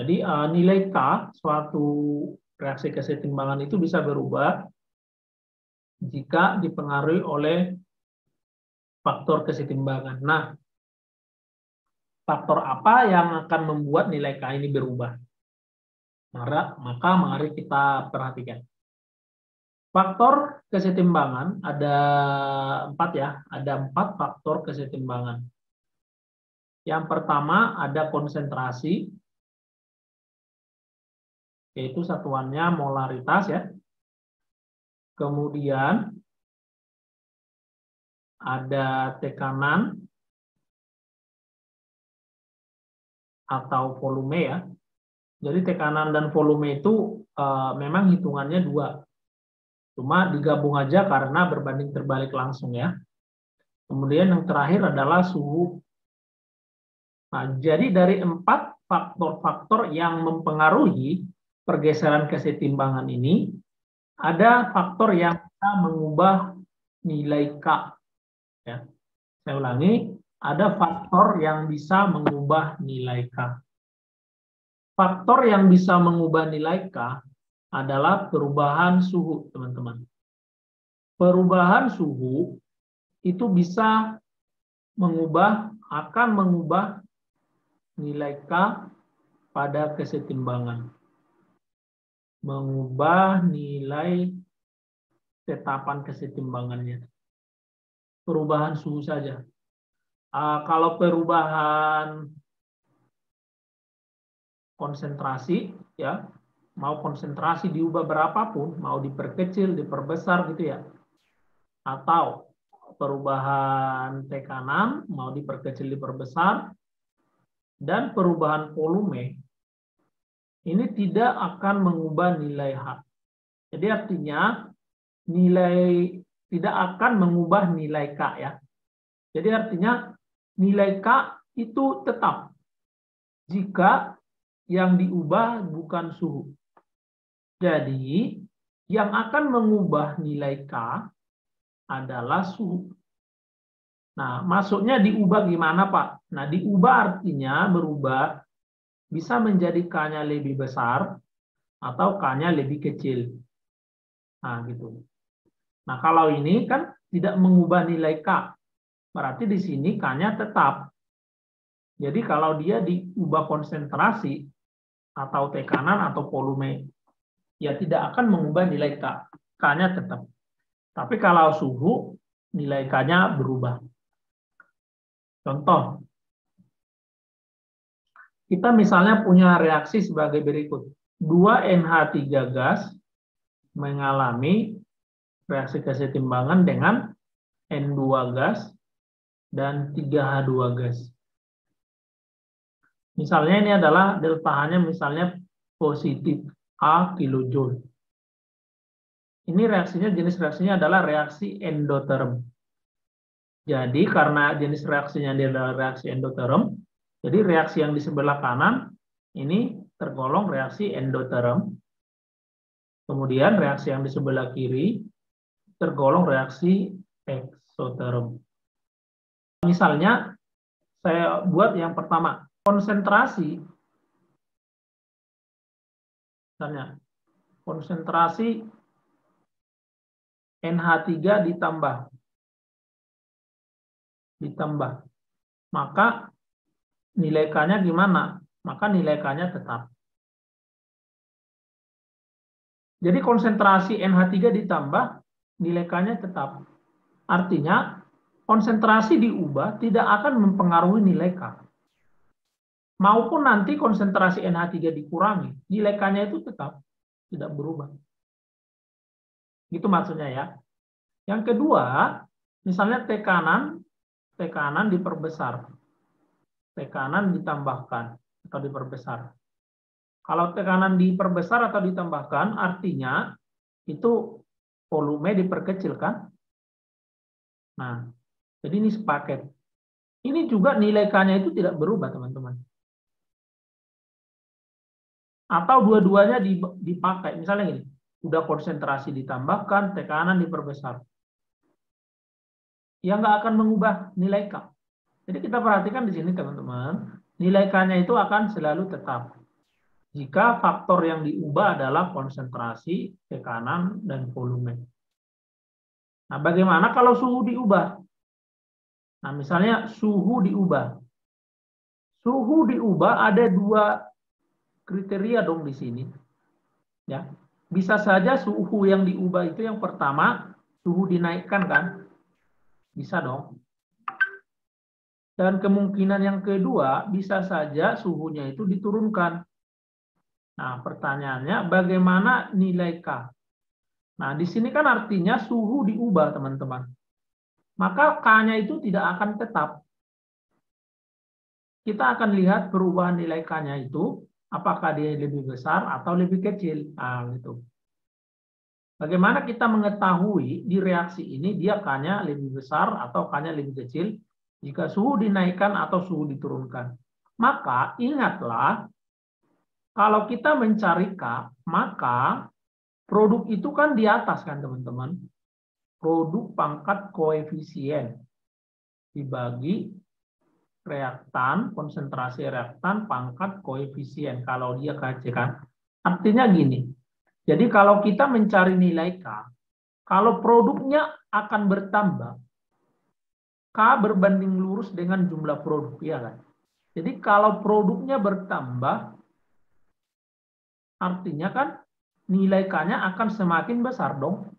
Jadi nilai K suatu reaksi kesetimbangan itu bisa berubah jika dipengaruhi oleh faktor kesetimbangan. Nah, faktor apa yang akan membuat nilai K ini berubah? Maka mari kita perhatikan. Faktor kesetimbangan ada 4 ya, ada 4 faktor kesetimbangan. Yang pertama ada konsentrasi, yaitu satuannya molaritas ya. Kemudian ada tekanan atau volume ya. Jadi tekanan dan volume itu memang hitungannya 2. Cuma digabung aja karena berbanding terbalik langsung ya. Kemudian yang terakhir adalah suhu. Nah, jadi dari 4 faktor-faktor yang mempengaruhi pergeseran kesetimbangan ini, ada faktor yang bisa mengubah nilai K. Ya. Saya ulangi, ada faktor yang bisa mengubah nilai K. Faktor yang bisa mengubah nilai K adalah perubahan suhu, teman-teman. Perubahan suhu itu bisa akan mengubah nilai K pada kesetimbangan. Mengubah nilai tetapan kesetimbangannya. Perubahan suhu saja. Kalau perubahan konsentrasi, ya, mau konsentrasi diubah berapapun, mau diperkecil, diperbesar gitu ya, atau perubahan tekanan mau diperkecil, diperbesar, dan perubahan volume ini tidak akan mengubah nilai H. Jadi artinya nilai tidak akan mengubah nilai K ya. Jadi artinya nilai K itu tetap jika yang diubah bukan suhu. Jadi yang akan mengubah nilai K adalah suhu. Nah, maksudnya diubah gimana, Pak? Nah, diubah artinya berubah bisa menjadi K-nya lebih besar atau K-nya lebih kecil. Nah, gitu. Nah, kalau ini kan tidak mengubah nilai K. Berarti di sini K-nya tetap. Jadi kalau dia diubah konsentrasi atau tekanan atau volume, ya tidak akan mengubah nilai K. K-nya tetap. Tapi kalau suhu, nilai K-nya berubah. Contoh, kita misalnya punya reaksi sebagai berikut. 2NH3 gas mengalami reaksi kesetimbangan dengan N2 gas dan 3H2 gas. Misalnya ini adalah delta-H-nya misalnya positif A kilojoule. Ini reaksinya, jenis reaksinya adalah reaksi endoterm. Jadi karena jenis reaksinya adalah reaksi endoterm, jadi reaksi yang di sebelah kanan ini tergolong reaksi endoterm. Kemudian reaksi yang di sebelah kiri tergolong reaksi eksoterm. Misalnya saya buat yang pertama, konsentrasi. Misalnya konsentrasi NH3 ditambah. Maka nilai K-nya gimana? Maka nilai K-nya tetap. Jadi konsentrasi NH3 ditambah, nilai K-nya tetap. Artinya konsentrasi diubah tidak akan mempengaruhi nilai K. Maupun nanti konsentrasi NH3 dikurangi, nilai K-nya itu tetap tidak berubah. Gitu maksudnya ya. Yang kedua, misalnya tekanan diperbesar. Tekanan ditambahkan atau diperbesar. Kalau tekanan diperbesar atau ditambahkan, artinya itu volume diperkecil kan? Nah, jadi ini sepaket. Ini juga nilai K-nya itu tidak berubah, teman-teman. Atau dua-duanya dipakai. Misalnya gini, udah konsentrasi ditambahkan, tekanan diperbesar. Ya nggak akan mengubah nilai K. Jadi kita perhatikan di sini, teman-teman. Nilai K-nya itu akan selalu tetap. jika faktor yang diubah adalah konsentrasi, tekanan, dan volume. Nah, bagaimana kalau suhu diubah? Nah, misalnya suhu diubah. Suhu diubah ada dua kriteria dong di sini. Ya. Bisa saja suhu yang diubah itu yang pertama, suhu dinaikkan kan? Bisa dong. Dan kemungkinan yang kedua, bisa saja suhunya itu diturunkan. Nah, pertanyaannya bagaimana nilai K? Nah, di sini kan artinya suhu diubah, teman-teman. Maka K-nya itu tidak akan tetap. Kita akan lihat perubahan nilai K-nya itu, apakah dia lebih besar atau lebih kecil. Nah, gitu. Bagaimana kita mengetahui di reaksi ini dia K-nya lebih besar atau K-nya lebih kecil jika suhu dinaikkan atau suhu diturunkan? Maka ingatlah, kalau kita mencari K, maka produk itu kan di atas kan teman-teman. Produk pangkat koefisien dibagi reaktan, konsentrasi reaktan pangkat koefisien. Kalau dia KC kan. Artinya gini. Jadi kalau kita mencari nilai K, kalau produknya akan bertambah, K berbanding lurus dengan jumlah produk, ya kan? Jadi kalau produknya bertambah, artinya kan nilai K-nya akan semakin besar dong.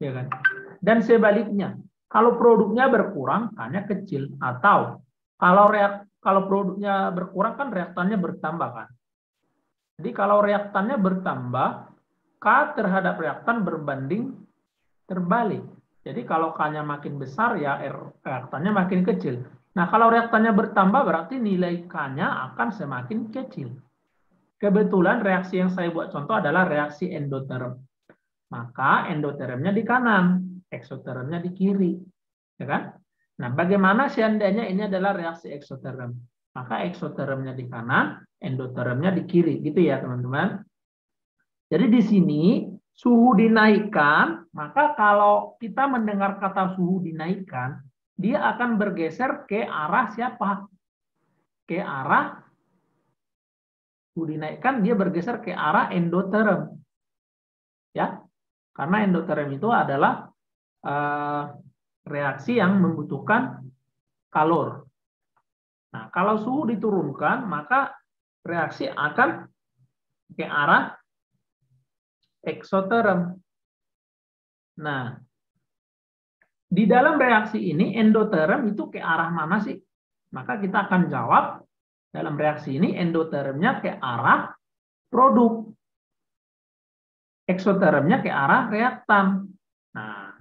Ya kan? Dan sebaliknya, kalau produknya berkurang, K-nya kecil. Atau kalau produknya berkurang kan reaktannya bertambah kan. Jadi kalau reaktannya bertambah, K terhadap reaktan berbanding terbalik. Jadi kalau K-nya makin besar, ya reaktannya makin kecil. Nah, kalau reaktannya bertambah, berarti nilai K-nya akan semakin kecil. Kebetulan reaksi yang saya buat contoh adalah reaksi endoterm. Maka endotermnya di kanan, eksotermnya di kiri. Ya kan? Nah, bagaimana seandainya ini adalah reaksi eksoterm? Maka eksotermnya di kanan, endotermnya di kiri. Gitu ya, teman-teman. Jadi di sini suhu dinaikkan, maka kalau kita mendengar kata suhu dinaikkan, dia akan bergeser ke arah siapa? Ke arah suhu dinaikkan, dia bergeser ke arah endoterm. Ya, karena endoterm itu adalah reaksi yang membutuhkan kalor. Nah, kalau suhu diturunkan, maka reaksi akan ke arah eksoterm. Nah, di dalam reaksi ini endoterm itu ke arah mana sih? Maka kita akan jawab dalam reaksi ini endotermnya ke arah produk. Eksotermnya ke arah reaktan. Nah,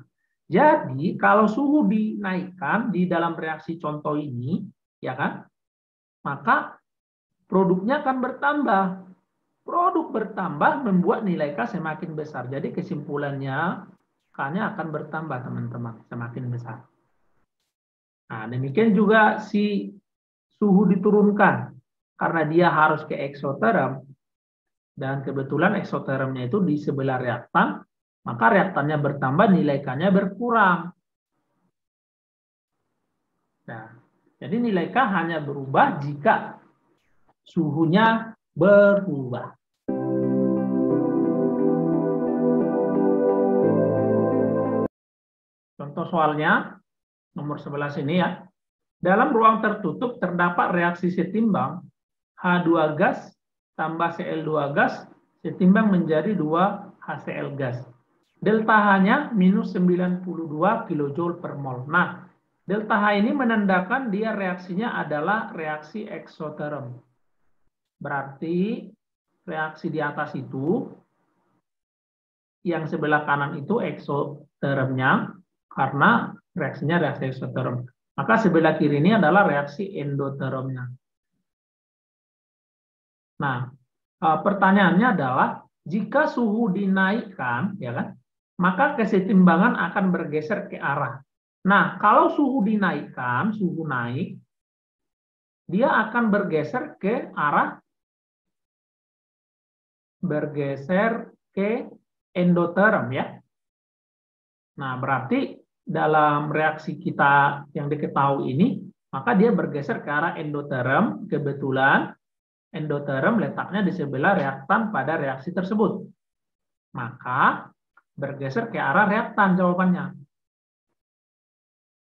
jadi kalau suhu dinaikkan di dalam reaksi contoh ini, ya kan? Maka produknya akan bertambah. Produk bertambah membuat nilai K semakin besar. Jadi kesimpulannya K-nya akan bertambah, teman-teman, semakin besar. Nah, demikian juga si suhu diturunkan karena dia harus ke eksoterm dan kebetulan eksotermnya itu di sebelah reaktan, maka reaktannya bertambah, nilai K-nya berkurang. Nah, jadi nilai K hanya berubah jika suhunya berubah. Contoh soalnya, nomor 11 ini ya. Dalam ruang tertutup terdapat reaksi setimbang H2 gas tambah Cl2 gas setimbang menjadi 2 HCl gas. Delta H-nya minus 92 kJ per mol. Nah, delta H ini menandakan dia reaksinya adalah reaksi eksoterm. Berarti reaksi di atas itu, yang sebelah kanan itu eksotermnya, karena reaksinya reaksi eksoterm. Maka sebelah kiri ini adalah reaksi endotermnya. Nah, pertanyaannya adalah jika suhu dinaikkan, ya kan, maka kesetimbangan akan bergeser ke arah. Nah, kalau suhu dinaikkan, suhu naik, dia akan bergeser ke arah endoterm ya. Nah, berarti dalam reaksi kita yang diketahui ini, maka dia bergeser ke arah endoterm. Kebetulan Endoterm letaknya di sebelah reaktan pada reaksi tersebut. Maka bergeser ke arah reaktan jawabannya.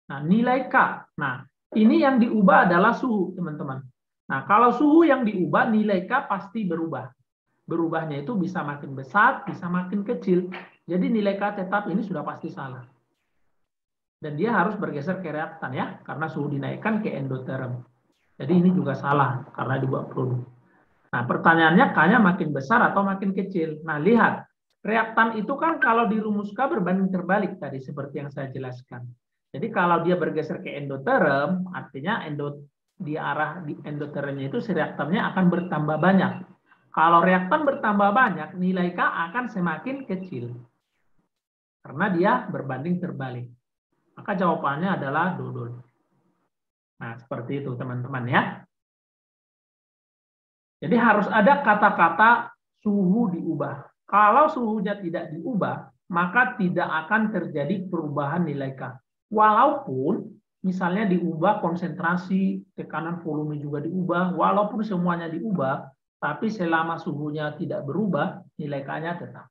Nah, nilai K. Nah, ini yang diubah adalah suhu, teman-teman. Nah, kalau suhu yang diubah, nilai K pasti berubah. Berubahnya itu bisa makin besar, bisa makin kecil. Jadi nilai K tetap ini sudah pasti salah. Dan dia harus bergeser ke reaktan ya, karena suhu dinaikkan ke endoterm. Jadi ini juga salah, karena dibuat produk. Nah, pertanyaannya K-nya makin besar atau makin kecil. Nah, lihat. Reaktan itu kan kalau dirumuskan berbanding terbalik tadi, seperti yang saya jelaskan. Jadi kalau dia bergeser ke endoterm, artinya di arah di endotermnya itu si reaktannya akan bertambah banyak. Kalau reaktan bertambah banyak, nilai K akan semakin kecil. Karena dia berbanding terbalik. Maka jawabannya adalah dodol. Nah, seperti itu teman-teman ya. Jadi harus ada kata-kata suhu diubah. Kalau suhunya tidak diubah, maka tidak akan terjadi perubahan nilai K. Walaupun misalnya diubah konsentrasi, tekanan volume juga diubah, walaupun semuanya diubah, tapi selama suhunya tidak berubah, nilai K-nya tetap.